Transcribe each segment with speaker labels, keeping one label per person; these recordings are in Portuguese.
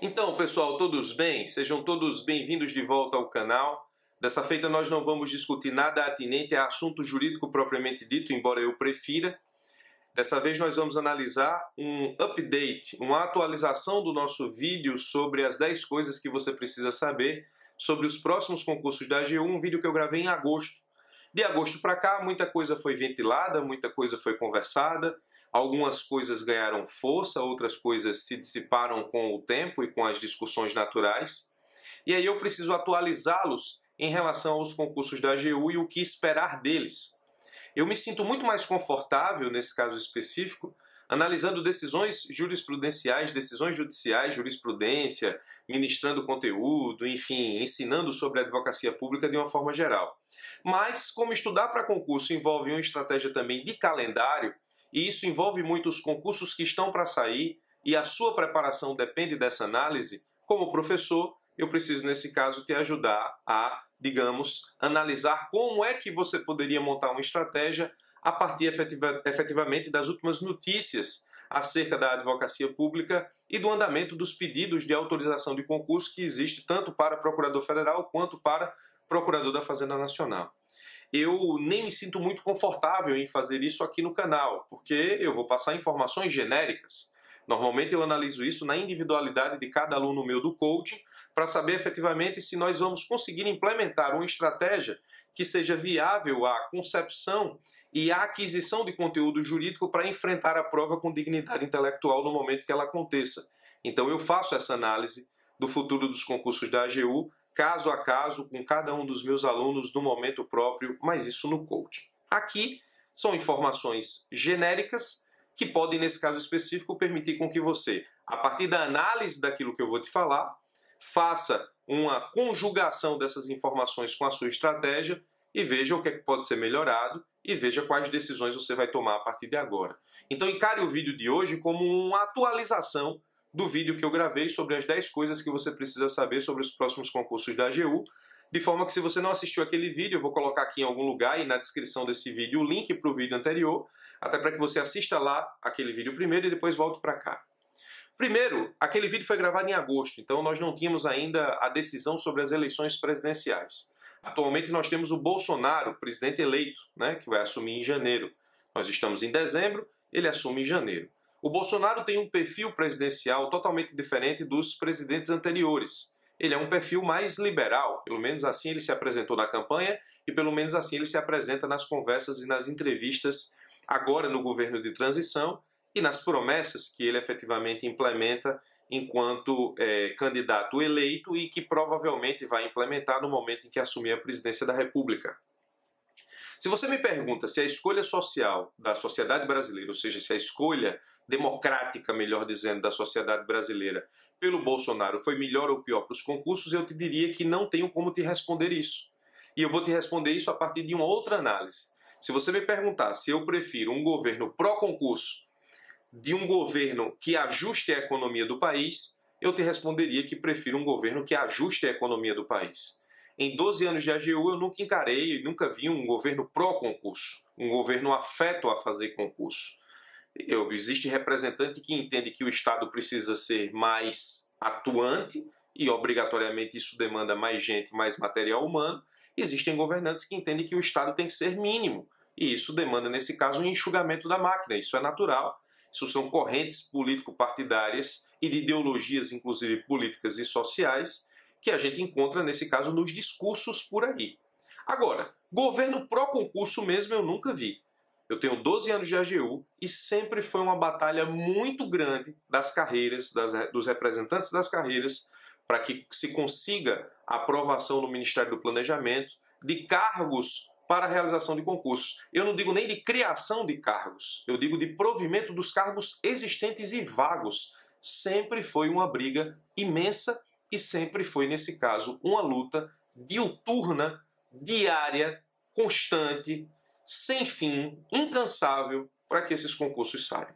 Speaker 1: Então, pessoal, todos bem? Sejam todos bem-vindos de volta ao canal. Dessa feita nós não vamos discutir nada atinente a assunto jurídico propriamente dito, embora eu prefira. Dessa vez nós vamos analisar um update, uma atualização do nosso vídeo sobre as 10 coisas que você precisa saber sobre os próximos concursos da AGU, um vídeo que eu gravei em agosto. De agosto para cá, muita coisa foi ventilada, muita coisa foi conversada, algumas coisas ganharam força, outras coisas se dissiparam com o tempo e com as discussões naturais. E aí eu preciso atualizá-los em relação aos concursos da AGU e o que esperar deles. Eu me sinto muito mais confortável, nesse caso específico, analisando decisões jurisprudenciais, decisões judiciais, jurisprudência, ministrando conteúdo, enfim, ensinando sobre a advocacia pública de uma forma geral. Mas, como estudar para concurso envolve uma estratégia também de calendário, e isso envolve muitos concursos que estão para sair, e a sua preparação depende dessa análise, como professor, eu preciso, nesse caso, te ajudar a, digamos, analisar como é que você poderia montar uma estratégia a partir efetivamente das últimas notícias acerca da advocacia pública e do andamento dos pedidos de autorização de concurso que existe tanto para Procurador Federal quanto para Procurador da Fazenda Nacional. Eu nem me sinto muito confortável em fazer isso aqui no canal, porque eu vou passar informações genéricas. Normalmente eu analiso isso na individualidade de cada aluno meu do coaching, para saber efetivamente se nós vamos conseguir implementar uma estratégia que seja viável à concepção e à aquisição de conteúdo jurídico para enfrentar a prova com dignidade intelectual no momento que ela aconteça. Então eu faço essa análise do futuro dos concursos da AGU, caso a caso, com cada um dos meus alunos no momento próprio, mas isso no coaching. Aqui são informações genéricas que podem, nesse caso específico, permitir com que você, a partir da análise daquilo que eu vou te falar, faça uma conjugação dessas informações com a sua estratégia e veja o que é que pode ser melhorado e veja quais decisões você vai tomar a partir de agora. Então encare o vídeo de hoje como uma atualização do vídeo que eu gravei sobre as 10 coisas que você precisa saber sobre os próximos concursos da AGU, de forma que se você não assistiu aquele vídeo, eu vou colocar aqui em algum lugar e na descrição desse vídeo o link para o vídeo anterior, até para que você assista lá aquele vídeo primeiro e depois volte para cá. Primeiro, aquele vídeo foi gravado em agosto, então nós não tínhamos ainda a decisão sobre as eleições presidenciais. Atualmente nós temos o Bolsonaro, presidente eleito, que vai assumir em janeiro. Nós estamos em dezembro, ele assume em janeiro. O Bolsonaro tem um perfil presidencial totalmente diferente dos presidentes anteriores. Ele é um perfil mais liberal, pelo menos assim ele se apresentou na campanha e pelo menos assim ele se apresenta nas conversas e nas entrevistas agora no governo de transição, e nas promessas que ele efetivamente implementa enquanto candidato eleito e que provavelmente vai implementar no momento em que assumir a presidência da República. Se você me pergunta se a escolha social da sociedade brasileira, ou seja, se a escolha democrática, melhor dizendo, da sociedade brasileira pelo Bolsonaro foi melhor ou pior para os concursos, eu te diria que não tenho como te responder isso. E eu vou te responder isso a partir de uma outra análise. Se você me perguntar se eu prefiro um governo pró-concurso de um governo que ajuste a economia do país, eu te responderia que prefiro um governo que ajuste a economia do país. Em 12 anos de AGU eu nunca encarei e nunca vi um governo pró-concurso, um governo afeto a fazer concurso. Existe representante que entende que o Estado precisa ser mais atuante e obrigatoriamente isso demanda mais gente, mais material humano. Existem governantes que entendem que o Estado tem que ser mínimo e isso demanda, nesse caso, um enxugamento da máquina. Isso é natural. Isso são correntes político-partidárias e de ideologias, inclusive políticas e sociais, que a gente encontra, nesse caso, nos discursos por aí. Agora, governo pró-concurso mesmo eu nunca vi. Eu tenho 12 anos de AGU e sempre foi uma batalha muito grande das carreiras, dos representantes das carreiras, para que se consiga a aprovação no Ministério do Planejamento de cargos para a realização de concursos. Eu não digo nem de criação de cargos, eu digo de provimento dos cargos existentes e vagos. Sempre foi uma briga imensa e sempre foi, nesse caso, uma luta diuturna, diária, constante, sem fim, incansável, para que esses concursos saiam.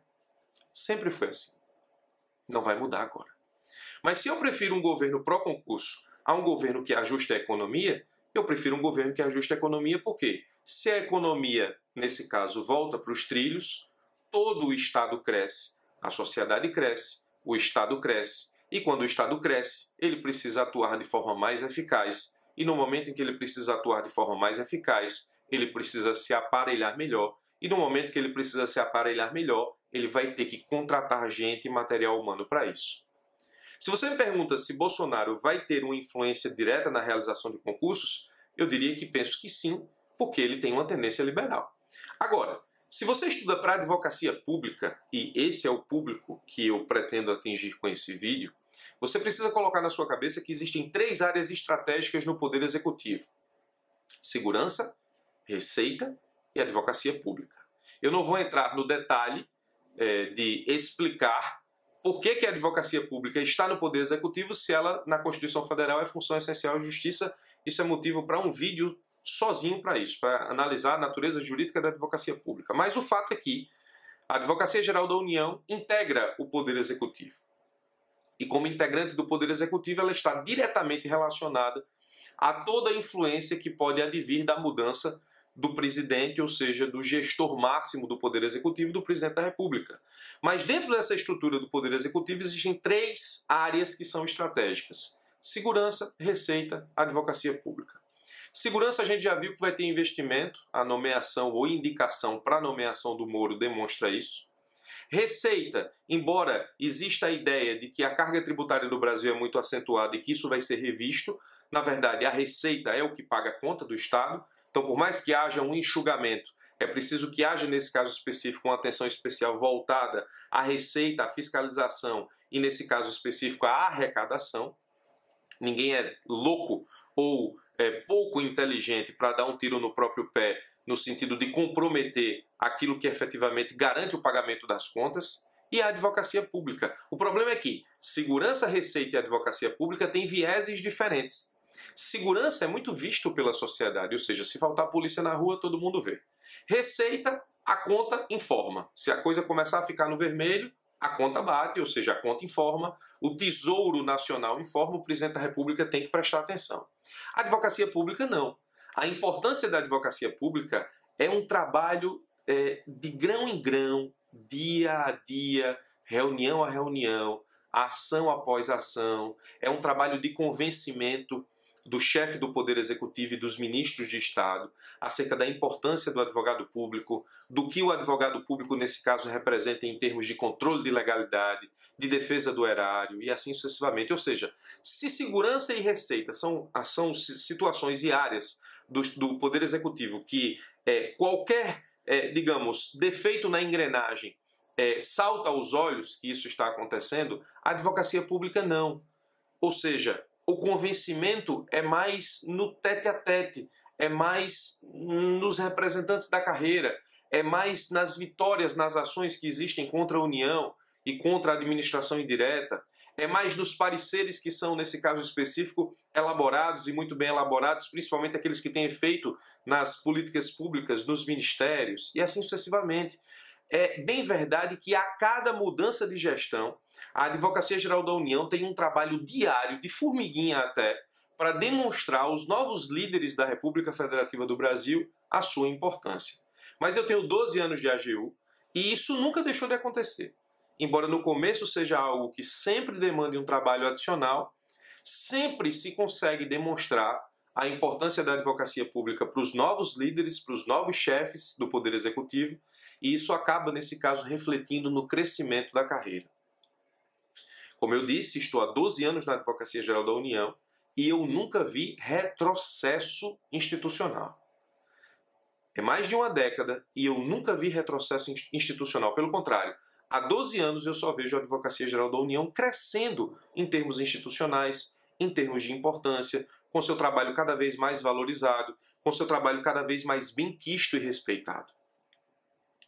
Speaker 1: Sempre foi assim. Não vai mudar agora. Mas se eu prefiro um governo pró-concurso a um governo que ajuste a economia, eu prefiro um governo que ajuste a economia porque se a economia, nesse caso, volta para os trilhos, todo o Estado cresce, a sociedade cresce, o Estado cresce E quando o Estado cresce, ele precisa atuar de forma mais eficaz. E no momento em que ele precisa atuar de forma mais eficaz, ele precisa se aparelhar melhor. E no momento que ele precisa se aparelhar melhor, ele vai ter que contratar gente e material humano para isso. Se você me pergunta se Bolsonaro vai ter uma influência direta na realização de concursos, eu diria que penso que sim, porque ele tem uma tendência liberal. Agora, se você estuda para advocacia pública, e esse é o público que eu pretendo atingir com esse vídeo, você precisa colocar na sua cabeça que existem 3 áreas estratégicas no Poder Executivo: segurança, receita e advocacia pública. Eu não vou entrar no detalhe de explicar por que a advocacia pública está no Poder Executivo se ela, na Constituição Federal, é função essencial à justiça. Isso é motivo para um vídeo sozinho para isso, para analisar a natureza jurídica da advocacia pública. Mas o fato é que a Advocacia Geral da União integra o Poder Executivo. E como integrante do Poder Executivo, ela está diretamente relacionada a toda a influência que pode advir da mudança do presidente, ou seja, do gestor máximo do Poder Executivo, do presidente da República. Mas dentro dessa estrutura do Poder Executivo existem 3 áreas que são estratégicas: segurança, receita, advocacia pública. Segurança, a gente já viu que vai ter investimento, a nomeação ou indicação para a nomeação do Moro demonstra isso. Receita, embora exista a ideia de que a carga tributária do Brasil é muito acentuada e que isso vai ser revisto, na verdade a receita é o que paga a conta do Estado. Então, por mais que haja um enxugamento, é preciso que haja, nesse caso específico, uma atenção especial voltada à receita, à fiscalização e, nesse caso específico, à arrecadação. Ninguém é louco ou pouco inteligente para dar um tiro no próprio pé, no sentido de comprometer aquilo que efetivamente garante o pagamento das contas. E a advocacia pública. O problema é que segurança, receita e advocacia pública têm vieses diferentes. Segurança é muito visto pela sociedade, ou seja, se faltar polícia na rua, todo mundo vê. Receita, a conta informa. Se a coisa começar a ficar no vermelho, a conta bate, ou seja, a conta informa, o Tesouro Nacional informa, o presidente da República tem que prestar atenção. A advocacia pública não. A importância da advocacia pública é um trabalho de grão em grão, dia a dia, reunião a reunião, ação após ação. É um trabalho de convencimento do chefe do Poder Executivo e dos ministros de Estado acerca da importância do advogado público, do que o advogado público, nesse caso, representa em termos de controle de legalidade, de defesa do erário e assim sucessivamente. Ou seja, se segurança e receita são situações e áreas do Poder Executivo que qualquer, digamos, defeito na engrenagem salta aos olhos que isso está acontecendo, a advocacia pública não. Ou seja, o convencimento é mais no tete-a-tete, é mais nos representantes da carreira, é mais nas vitórias, nas ações que existem contra a União e contra a administração indireta, é mais nos pareceres que são, nesse caso específico, elaborados e muito bem elaborados, principalmente aqueles que têm efeito nas políticas públicas, nos ministérios e assim sucessivamente. É bem verdade que a cada mudança de gestão, a Advocacia Geral da União tem um trabalho diário, de formiguinha até, para demonstrar aos novos líderes da República Federativa do Brasil a sua importância. Mas eu tenho 12 anos de AGU e isso nunca deixou de acontecer. Embora no começo seja algo que sempre demande um trabalho adicional, sempre se consegue demonstrar a importância da advocacia pública para os novos líderes, para os novos chefes do Poder Executivo, e isso acaba, nesse caso, refletindo no crescimento da carreira. Como eu disse, estou há 12 anos na Advocacia Geral da União e eu nunca vi retrocesso institucional. É mais de uma década e eu nunca vi retrocesso institucional. Pelo contrário, há 12 anos eu só vejo a Advocacia Geral da União crescendo em termos institucionais, em termos de importância, com seu trabalho cada vez mais valorizado, com seu trabalho cada vez mais benquisto e respeitado.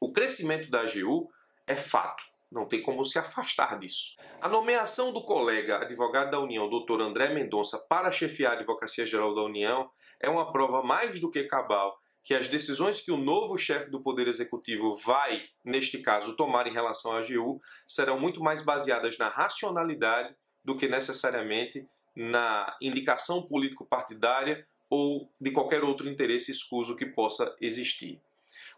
Speaker 1: O crescimento da AGU é fato, não tem como se afastar disso. A nomeação do colega advogado da União, Dr. André Mendonça, para chefiar a Advocacia Geral da União é uma prova mais do que cabal que as decisões que o novo chefe do Poder Executivo vai, neste caso, tomar em relação à AGU serão muito mais baseadas na racionalidade do que necessariamente na indicação político-partidária ou de qualquer outro interesse escuso que possa existir.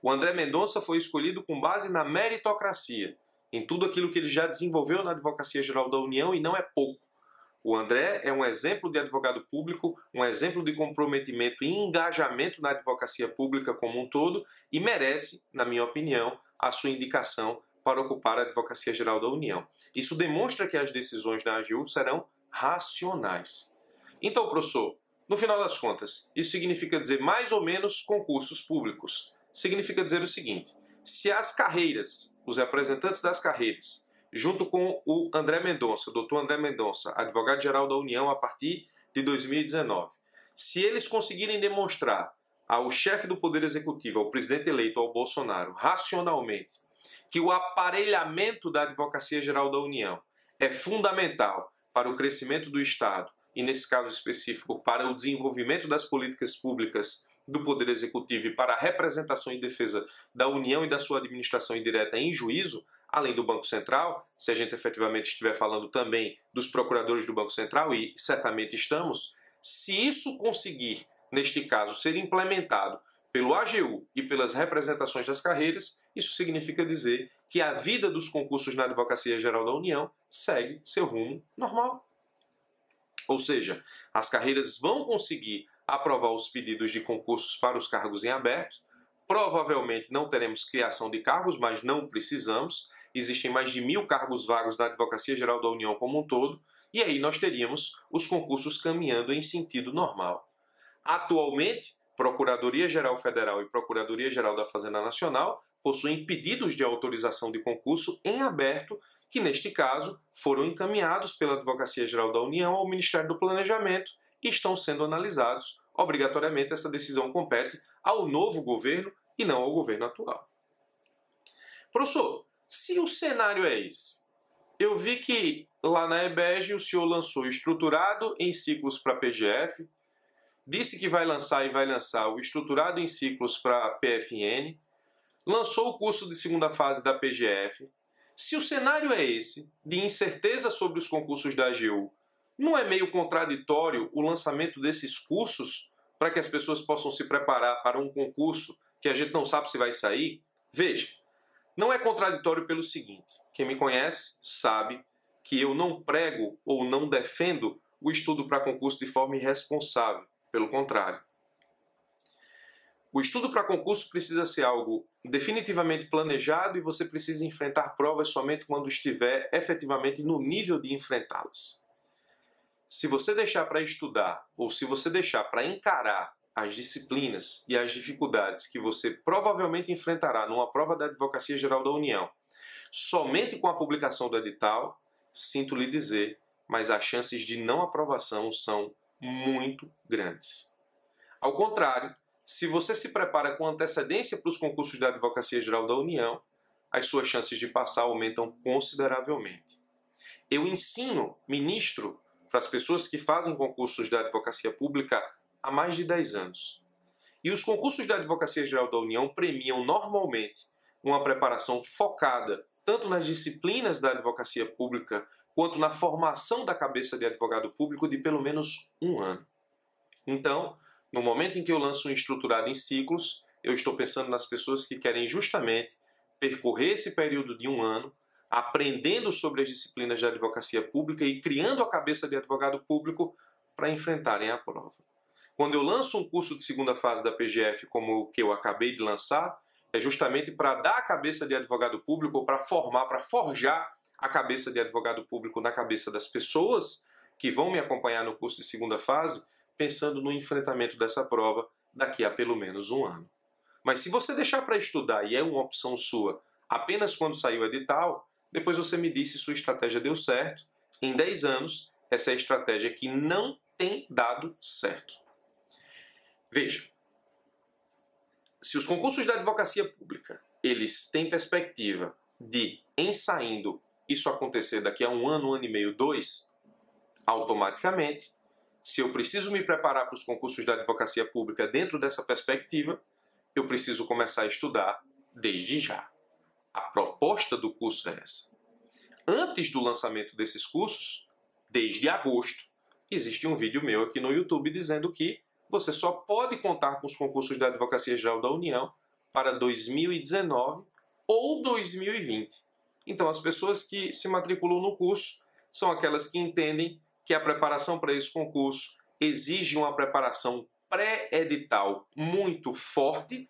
Speaker 1: O André Mendonça foi escolhido com base na meritocracia em tudo aquilo que ele já desenvolveu na Advocacia Geral da União, e não é pouco. O André é um exemplo de advogado público, um exemplo de comprometimento e engajamento na advocacia pública como um todo e merece, na minha opinião, a sua indicação para ocupar a Advocacia Geral da União. Isso demonstra que as decisões da AGU serão racionais. Então, professor, no final das contas, isso significa dizer mais ou menos concursos públicos. Significa dizer o seguinte: se as carreiras, os representantes das carreiras, junto com o André Mendonça, o doutor André Mendonça, advogado-geral da União a partir de 2019, se eles conseguirem demonstrar ao chefe do Poder Executivo, ao presidente eleito, ao Bolsonaro, racionalmente, que o aparelhamento da Advocacia Geral da União é fundamental para o crescimento do Estado e, nesse caso específico, para o desenvolvimento das políticas públicas do Poder Executivo e para a representação e defesa da União e da sua administração indireta em juízo, além do Banco Central, se a gente efetivamente estiver falando também dos procuradores do Banco Central, e certamente estamos, se isso conseguir, neste caso, ser implementado pelo AGU e pelas representações das carreiras, isso significa dizer que a vida dos concursos na Advocacia Geral da União segue seu rumo normal. Ou seja, as carreiras vão conseguir aprovar os pedidos de concursos para os cargos em aberto. Provavelmente não teremos criação de cargos, mas não precisamos. Existem mais de 1.000 cargos vagos na Advocacia Geral da União como um todo, e aí nós teríamos os concursos caminhando em sentido normal. Atualmente, Procuradoria-Geral Federal e Procuradoria-Geral da Fazenda Nacional possuem pedidos de autorização de concurso em aberto, que neste caso foram encaminhados pela Advocacia Geral da União ao Ministério do Planejamento e estão sendo analisados. Obrigatoriamente, essa decisão compete ao novo governo e não ao governo atual. Professor, se o cenário é esse, eu vi que lá na EBEG o senhor lançou estruturado em ciclos para PGF, disse que vai lançar e vai lançar o estruturado em ciclos para PFN, lançou o curso de segunda fase da PGF. Se o cenário é esse, de incerteza sobre os concursos da AGU, não é meio contraditório o lançamento desses cursos para que as pessoas possam se preparar para um concurso que a gente não sabe se vai sair? Veja, não é contraditório pelo seguinte: quem me conhece sabe que eu não prego ou não defendo o estudo para concurso de forma irresponsável. Pelo contrário. O estudo para concurso precisa ser algo definitivamente planejado e você precisa enfrentar provas somente quando estiver efetivamente no nível de enfrentá-las. Se você deixar para estudar ou se você deixar para encarar as disciplinas e as dificuldades que você provavelmente enfrentará numa prova da Advocacia Geral da União, somente com a publicação do edital, sinto lhe dizer, mas as chances de não aprovação são muito grandes. Ao contrário, se você se prepara com antecedência para os concursos da Advocacia Geral da União, as suas chances de passar aumentam consideravelmente. Eu ministro para as pessoas que fazem concursos da Advocacia Pública há mais de 10 anos. E os concursos da Advocacia Geral da União premiam normalmente uma preparação focada tanto nas disciplinas da Advocacia Pública quanto na formação da cabeça de advogado público de pelo menos 1 ano. Então, no momento em que eu lanço um estruturado em ciclos, eu estou pensando nas pessoas que querem justamente percorrer esse período de 1 ano, aprendendo sobre as disciplinas de advocacia pública e criando a cabeça de advogado público para enfrentarem a prova. Quando eu lanço um curso de segunda fase da PGF como o que eu acabei de lançar, é justamente para dar a cabeça de advogado público, para formar, para forjar a cabeça de advogado público na cabeça das pessoas que vão me acompanhar no curso de segunda fase, pensando no enfrentamento dessa prova daqui a pelo menos 1 ano. Mas se você deixar para estudar, e é uma opção sua, apenas quando sair o edital, depois você me diz se sua estratégia deu certo. Em 10 anos, essa é a estratégia que não tem dado certo. Veja, se os concursos da advocacia pública, eles têm perspectiva de, em saindo, isso acontecer daqui a 1 ano, 1 ano e meio, 2, automaticamente, se eu preciso me preparar para os concursos da advocacia pública dentro dessa perspectiva, eu preciso começar a estudar desde já. A proposta do curso é essa. Antes do lançamento desses cursos, desde agosto, existe um vídeo meu aqui no YouTube dizendo que você só pode contar com os concursos da Advocacia Geral da União para 2019 ou 2020. Então, as pessoas que se matriculam no curso são aquelas que entendem que a preparação para esse concurso exige uma preparação pré-edital muito forte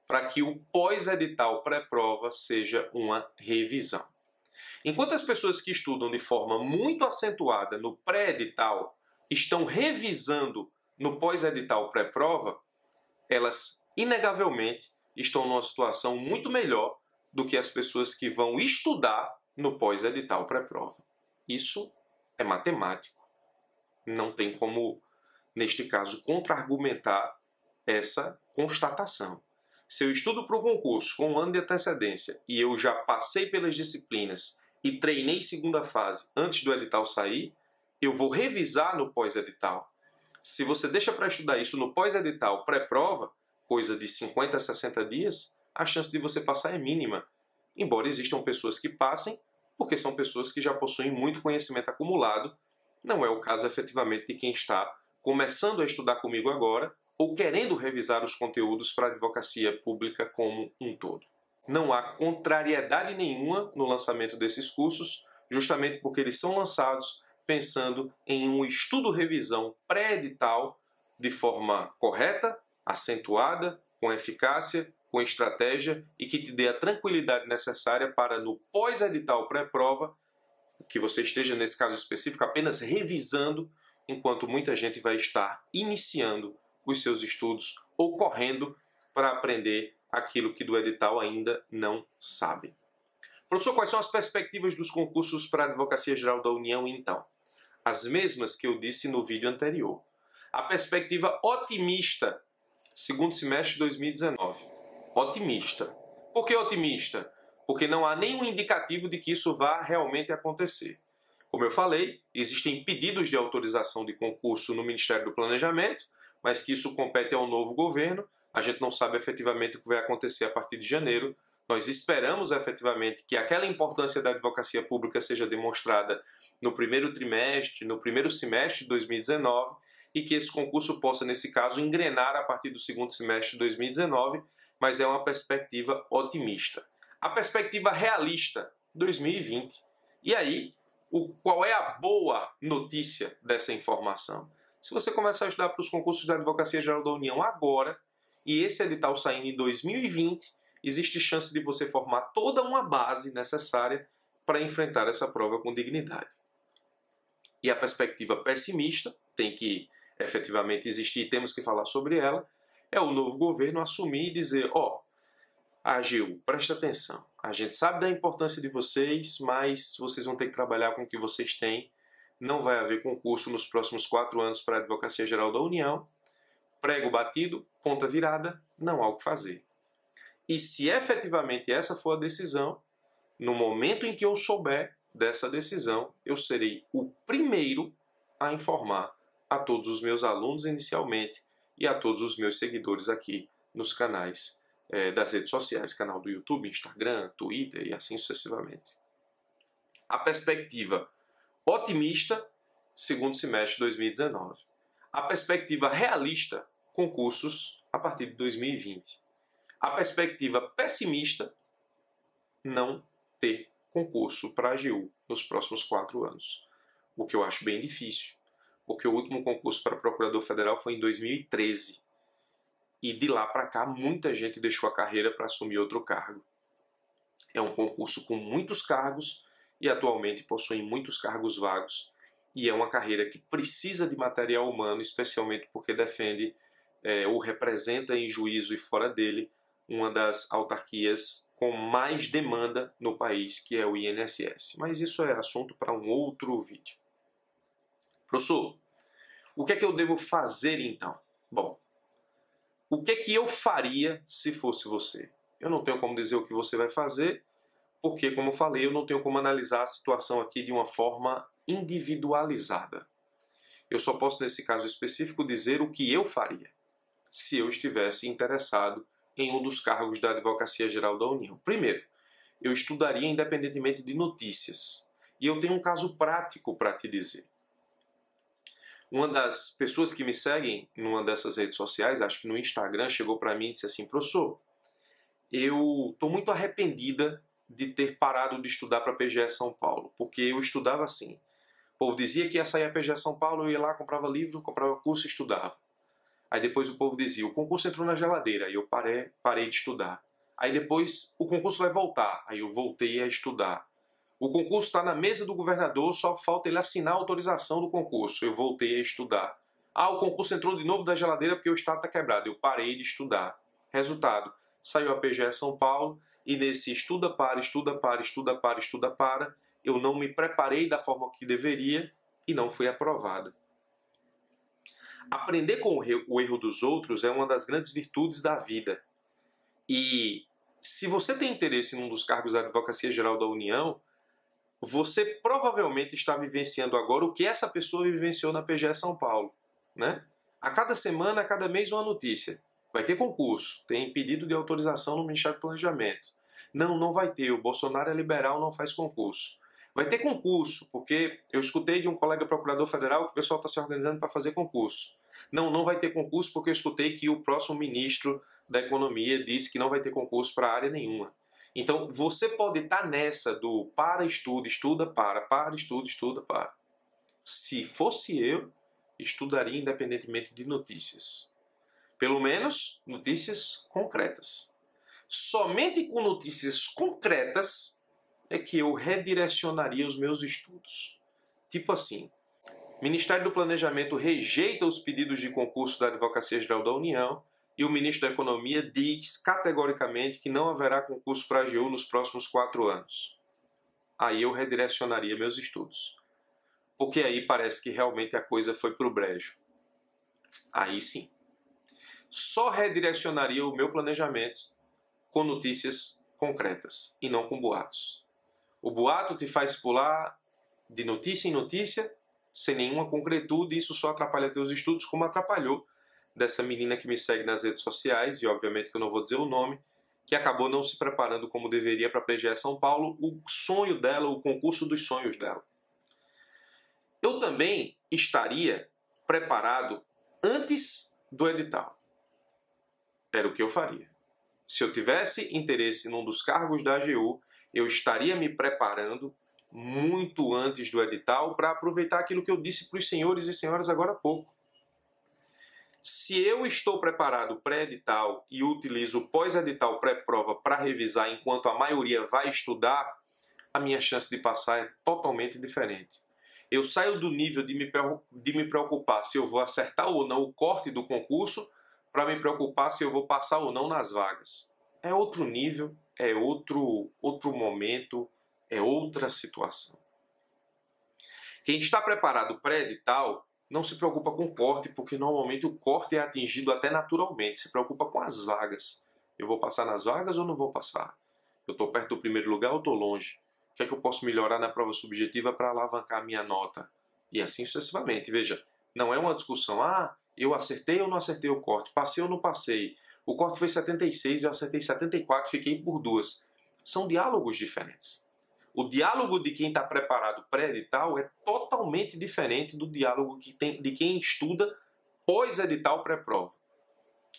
Speaker 1: para que o pós-edital pré-prova seja uma revisão. Enquanto as pessoas que estudam de forma muito acentuada no pré-edital estão revisando no pós-edital pré-prova, elas inegavelmente estão numa situação muito melhor do que as pessoas que vão estudar no pós-edital pré-prova. Isso é matemático. Não tem como, neste caso, contra-argumentar essa constatação. Se eu estudo para o concurso com um ano de antecedência e eu já passei pelas disciplinas e treinei segunda fase antes do edital sair, eu vou revisar no pós-edital. Se você deixa para estudar isso no pós-edital pré-prova, coisa de 50 a 60 dias, a chance de você passar é mínima. Embora existam pessoas que passem, porque são pessoas que já possuem muito conhecimento acumulado, não é o caso efetivamente de quem está começando a estudar comigo agora ou querendo revisar os conteúdos para a advocacia pública como um todo. Não há contrariedade nenhuma no lançamento desses cursos, justamente porque eles são lançados pensando em um estudo-revisão pré-edital de forma correta, acentuada, com eficácia, com estratégia e que te dê a tranquilidade necessária para, no pós-edital pré-prova, que você esteja, nesse caso específico, apenas revisando, enquanto muita gente vai estar iniciando os seus estudos ou correndo para aprender aquilo que do edital ainda não sabe. Professor, quais são as perspectivas dos concursos para a Advocacia Geral da União, então? As mesmas que eu disse no vídeo anterior. A perspectiva otimista, segundo semestre de 2019. Otimista. Por que otimista? Porque não há nenhum indicativo de que isso vá realmente acontecer. Como eu falei, existem pedidos de autorização de concurso no Ministério do Planejamento, mas que isso compete ao novo governo. A gente não sabe efetivamente o que vai acontecer a partir de janeiro. Nós esperamos efetivamente que aquela importância da advocacia pública seja demonstrada no primeiro trimestre, no primeiro semestre de 2019 e que esse concurso possa, nesse caso, engrenar a partir do segundo semestre de 2019, mas é uma perspectiva otimista. A perspectiva realista, 2020. E aí, qual é a boa notícia dessa informação? Se você começar a estudar para os concursos da Advocacia Geral da União agora, e esse edital saindo em 2020, existe chance de você formar toda uma base necessária para enfrentar essa prova com dignidade. E a perspectiva pessimista, tem que efetivamente existir, temos que falar sobre ela, é o novo governo assumir e dizer, AGU, presta atenção, a gente sabe da importância de vocês, mas vocês vão ter que trabalhar com o que vocês têm, não vai haver concurso nos próximos 4 anos para a Advocacia Geral da União, prego batido, ponta virada, não há o que fazer. E se efetivamente essa for a decisão, no momento em que eu souber dessa decisão, eu serei o primeiro a informar a todos os meus alunos inicialmente e a todos os meus seguidores aqui nos canais das redes sociais, canal do YouTube, Instagram, Twitter e assim sucessivamente. A perspectiva otimista, segundo semestre de 2019. A perspectiva realista, concursos a partir de 2020. A perspectiva pessimista, não ter concurso para a AGU nos próximos 4 anos. O que eu acho bem difícil, porque o último concurso para procurador federal foi em 2013. E de lá para cá, muita gente deixou a carreira para assumir outro cargo. É um concurso com muitos cargos e atualmente possui muitos cargos vagos. E é uma carreira que precisa de material humano, especialmente porque defende ou representa em juízo e fora dele uma das autarquias com mais demanda no país, que é o INSS. Mas isso é assunto para um outro vídeo. Professor, o que é que eu devo fazer então? Bom, o que é que eu faria se fosse você? Eu não tenho como dizer o que você vai fazer, porque, como eu falei, eu não tenho como analisar a situação aqui de uma forma individualizada. Eu só posso, nesse caso específico, dizer o que eu faria se eu estivesse interessado em um dos cargos da Advocacia Geral da União. Primeiro, eu estudaria independentemente de notícias. E eu tenho um caso prático para te dizer. Uma das pessoas que me seguem numa dessas redes sociais, acho que no Instagram, chegou para mim e disse assim, professor, eu estou muito arrependida de ter parado de estudar para a PGE São Paulo, porque eu estudava assim. O povo dizia que ia sair a PGE São Paulo, eu ia lá, comprava livro, comprava curso e estudava. Aí depois o povo dizia, o concurso entrou na geladeira, aí eu parei de estudar. Aí depois, o concurso vai voltar, aí eu voltei a estudar. O concurso está na mesa do governador, só falta ele assinar a autorização do concurso, eu voltei a estudar. Ah, o concurso entrou de novo da geladeira porque o estado está quebrado, eu parei de estudar. Resultado, saiu a PGE São Paulo e nesse estuda para, eu não me preparei da forma que deveria e não fui aprovada. Aprender com o erro dos outros é uma das grandes virtudes da vida. E se você tem interesse em um dos cargos da Advocacia Geral da União, você provavelmente está vivenciando agora o que essa pessoa vivenciou na PGE São Paulo, né? A cada semana, a cada mês, uma notícia. Vai ter concurso, tem pedido de autorização no Ministério do Planejamento. Não vai ter, o Bolsonaro é liberal, não faz concurso. Vai ter concurso, porque eu escutei de um colega procurador federal que o pessoal está se organizando para fazer concurso. Não vai ter concurso porque eu escutei que o próximo ministro da Economia disse que não vai ter concurso para área nenhuma. Então, você pode estar nessa do para, estuda, estuda, para, estuda, estuda, para. Se fosse eu, estudaria independentemente de notícias. Pelo menos, notícias concretas. Somente com notícias concretas é que eu redirecionaria os meus estudos. Tipo assim, o Ministério do Planejamento rejeita os pedidos de concurso da Advocacia Geral da União e o Ministro da Economia diz categoricamente que não haverá concurso para a AGU nos próximos 4 anos. Aí eu redirecionaria meus estudos. Porque aí parece que realmente a coisa foi para o brejo. Aí sim. Só redirecionaria o meu planejamento com notícias concretas e não com boatos. O boato te faz pular de notícia em notícia sem nenhuma concretude e isso só atrapalha teus estudos, como atrapalhou dessa menina que me segue nas redes sociais, e obviamente que eu não vou dizer o nome, que acabou não se preparando como deveria para a PGE São Paulo, o sonho dela, o concurso dos sonhos dela. Eu também estaria preparado antes do edital. Era o que eu faria. Se eu tivesse interesse num dos cargos da AGU, eu estaria me preparando muito antes do edital para aproveitar aquilo que eu disse para os senhores e senhoras agora há pouco. Se eu estou preparado pré-edital e utilizo pós-edital pré-prova para revisar enquanto a maioria vai estudar, a minha chance de passar é totalmente diferente. Eu saio do nível de me preocupar se eu vou acertar ou não o corte do concurso para me preocupar se eu vou passar ou não nas vagas. É outro nível, é outro momento, é outra situação. Quem está preparado pré-edital não se preocupa com o corte, porque normalmente o corte é atingido até naturalmente. Se preocupa com as vagas. Eu vou passar nas vagas ou não vou passar? Eu estou perto do primeiro lugar ou estou longe? O que é que eu posso melhorar na prova subjetiva para alavancar a minha nota? E assim sucessivamente. Veja, não é uma discussão, eu acertei ou não acertei o corte, passei ou não passei. O corte foi 76, eu acertei 74, fiquei por 2. São diálogos diferentes. O diálogo de quem está preparado pré-edital é totalmente diferente do diálogo de quem estuda pós-edital pré-prova.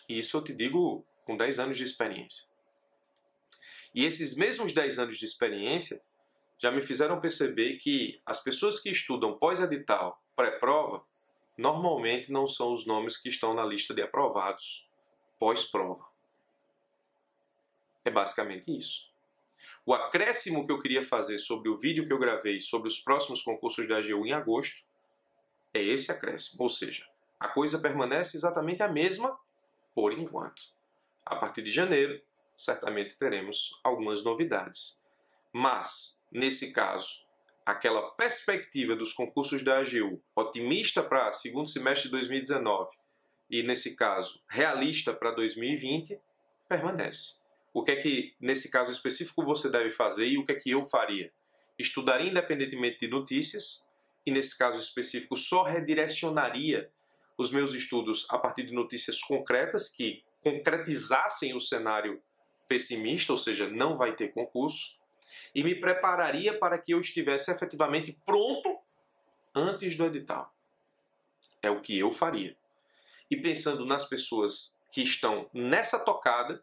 Speaker 1: E isso eu te digo com 10 anos de experiência. E esses mesmos 10 anos de experiência já me fizeram perceber que as pessoas que estudam pós-edital pré-prova normalmente não são os nomes que estão na lista de aprovados pós-prova. É basicamente isso. O acréscimo que eu queria fazer sobre o vídeo que eu gravei sobre os próximos concursos da AGU em agosto é esse acréscimo. Ou seja, a coisa permanece exatamente a mesma por enquanto. A partir de janeiro, certamente teremos algumas novidades. Mas, nesse caso, aquela perspectiva dos concursos da AGU, otimista para segundo semestre de 2019 e, nesse caso, realista para 2020, permanece. O que é que, nesse caso específico, você deve fazer e o que é que eu faria? Estudaria independentemente de notícias e, nesse caso específico, só redirecionaria os meus estudos a partir de notícias concretas que concretizassem o cenário pessimista, ou seja, não vai ter concurso, e me prepararia para que eu estivesse efetivamente pronto antes do edital. É o que eu faria. E pensando nas pessoas que estão nessa tocada,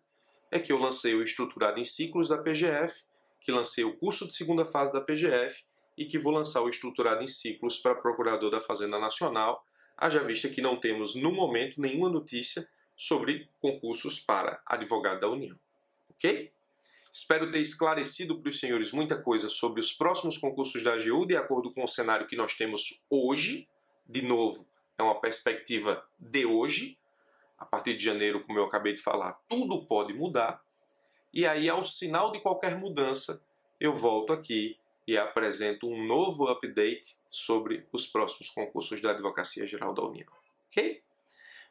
Speaker 1: é que eu lancei o Estruturado em Ciclos da PGF, que lancei o curso de segunda fase da PGF e que vou lançar o Estruturado em Ciclos para Procurador da Fazenda Nacional, haja vista que não temos, no momento, nenhuma notícia sobre concursos para advogado da União. Ok? Espero ter esclarecido para os senhores muita coisa sobre os próximos concursos da AGU, de acordo com o cenário que nós temos hoje. De novo, é uma perspectiva de hoje. A partir de janeiro, como eu acabei de falar, tudo pode mudar. E aí, ao sinal de qualquer mudança, eu volto aqui e apresento um novo update sobre os próximos concursos da Advocacia Geral da União. Ok?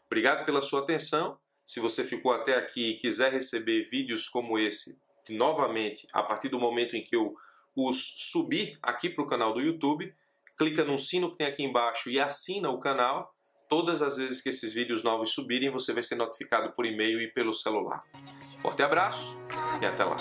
Speaker 1: Obrigado pela sua atenção. Se você ficou até aqui e quiser receber vídeos como esse, novamente, a partir do momento em que eu os subir aqui para o canal do YouTube, clica no sino que tem aqui embaixo e assina o canal. Todas as vezes que esses vídeos novos subirem, você vai ser notificado por e-mail e pelo celular. Forte abraço e até lá!